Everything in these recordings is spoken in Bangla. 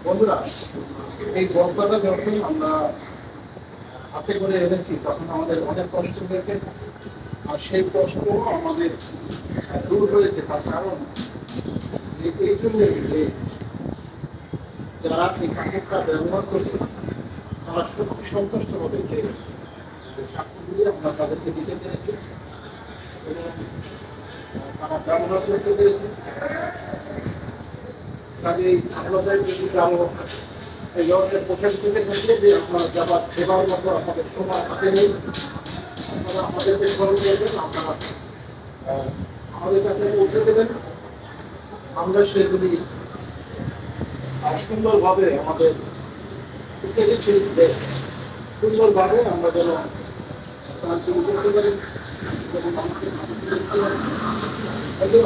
বন্ধুরা, এই বস্তাটা যখন আমরা হাতে করে এনেছি তখন আমাদের অনেক কষ্ট হয়েছে। আর সেই কষ্ট আমাদের দূর হয়েছে, তার কারণ এই জন্য যে যারা এই কাপড়টা ব্যবহার করছে তারা সত্যি সন্তুষ্ট হবে যে কাপড়গুলি আমরা তাদেরকে দিতে পেরেছি এবং তারা ব্যবহার করতে পেরেছি। কাজেই আপনাদের যদি কারো এই ধরনের পোশাক থেকে থাকে যে আপনারা যাবার সেবার মতো আমাদের সময় হাতে নেই, আপনারা আমাদেরকে স্মরণ করবেন, আপনারা আমাদের কাছে পৌঁছে দেবেন। আমরা সেগুলি সুন্দরভাবে আমাদের সুন্দরভাবে আমরা যেন করতে পারি এবং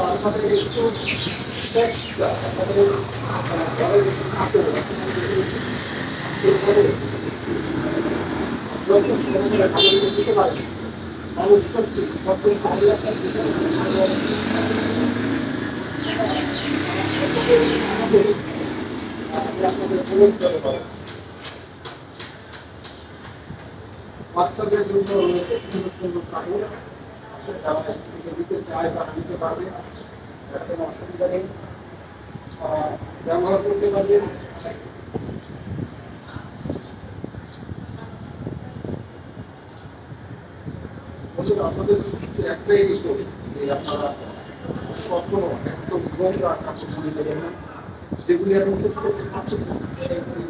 আমাদের একটু মানুষ সত্যি বাচ্চাদের জন্য রয়েছে সুন্দর সুন্দর কাপড়, যারা দিতে চায় তারা দিতে পারবে, কোনো অসুবিধা নেই, ব্যবহার করতে পারবে। আপনাদের একটাই রিপোর্ট যে আপনারা কখনো একদম নোংরা কাপড় দেবেন না, যেগুলি আপনি ইউজ করতে পারতেছেন সেগুলি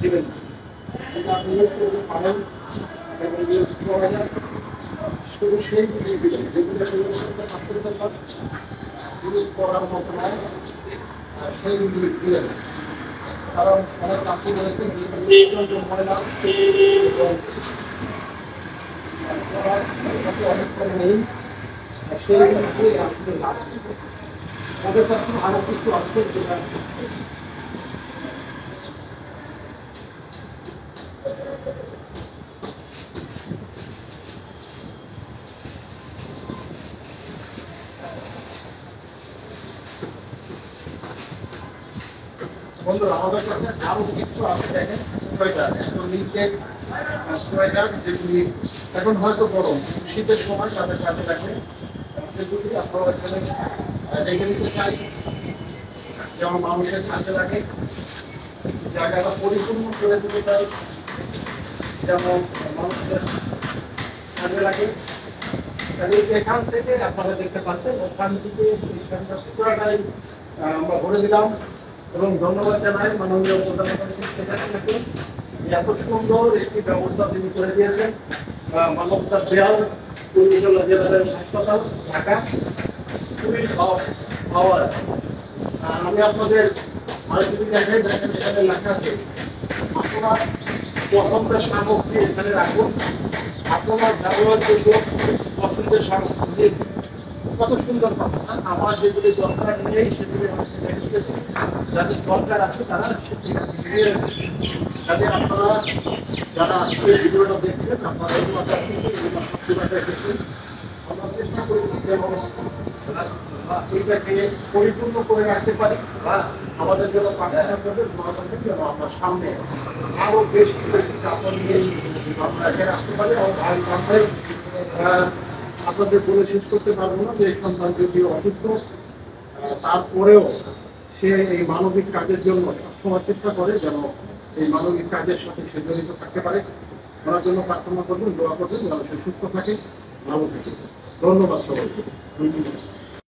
দেবেন না। যেটা আপনি ইউজ করতে পারেন এবং ইউজ করা যায় শুধু সেইগুলি দেবেন, যেগুলি আপনি ইউজ করতে পারতেছেন না, ইউজ করার মতো নয় সেইগুলি দিলেন। কারণ অনেক কাপড় রয়েছে যেগুলি ময়লা এবং অনেক করে নেই, সেইগুলি আসলে লাগবে। তাদের কাছে আরো কিছু আছে যেটা বন্ধুরা আমাদের কাছে আরো কিছু আছে। দেখেন সোয়েটার, এখন নিচে সোয়েটার যেগুলি এখন হয়তো গরম, শীতের সময় তাদের কাছে দেখেন সেগুলি আপনারা এখানে রেখে দিতে চাই, যেমন মানুষের কাজে লাগে, জায়গাটা পরিপূর্ণ করে দিতে চাই, যেমন মানুষের কাজে লাগে। এখান থেকে আপনারা দেখতে পাচ্ছেন ওখান থেকে পুরোটাই আমরা ভরে দিলাম এবং ধন্যবাদ জানাই মাননীয় প্রধানমন্ত্রী এত সুন্দর একটি ব্যবস্থা তিনি করে দিয়েছেন। মানবতার দেয়াল কুমিল্লা জেলার হাসপাতাল ঢাকা খুবই পাওয়ার। আমি আপনাদের আরেকটি দেখাই, দেখেন এখানে লেখা আছে আপনার পছন্দের সামগ্রী এখানে রাখুন, আপনার ব্যবহার যোগ্য পছন্দের সামগ্রী। কত সুন্দর কথা, আমার যেগুলি দরকার নেই সেগুলি যাদের দরকার আছে তারা যাতে আপনারা যারা আজকে ভিডিওটা দেখছেন আপনারা দেখছেন, আমরা চেষ্টা করেছি যেমন এইটাকে পরিপূর্ণ করে রাখতে পারি বা আমাদের জন্য যেন আমরা সামনে আরো বেশি কাপড় নিয়ে আমরা এখানে রাখতে পারি। আপনাদের বলে শেষ করতে পারবো না যে এই সন্তান যদি অসুস্থ তারপরেও সে এই মানবিক কাজের জন্য সবসময় চেষ্টা করে যেন এই মানবিক কাজের সাথে সে জড়িত থাকতে পারে। ওনার জন্য প্রার্থনা করবেন, দোয়া করবেন, যেন সে সুস্থ থাকে, ভালো থাকে। ধন্যবাদ সবাইকে।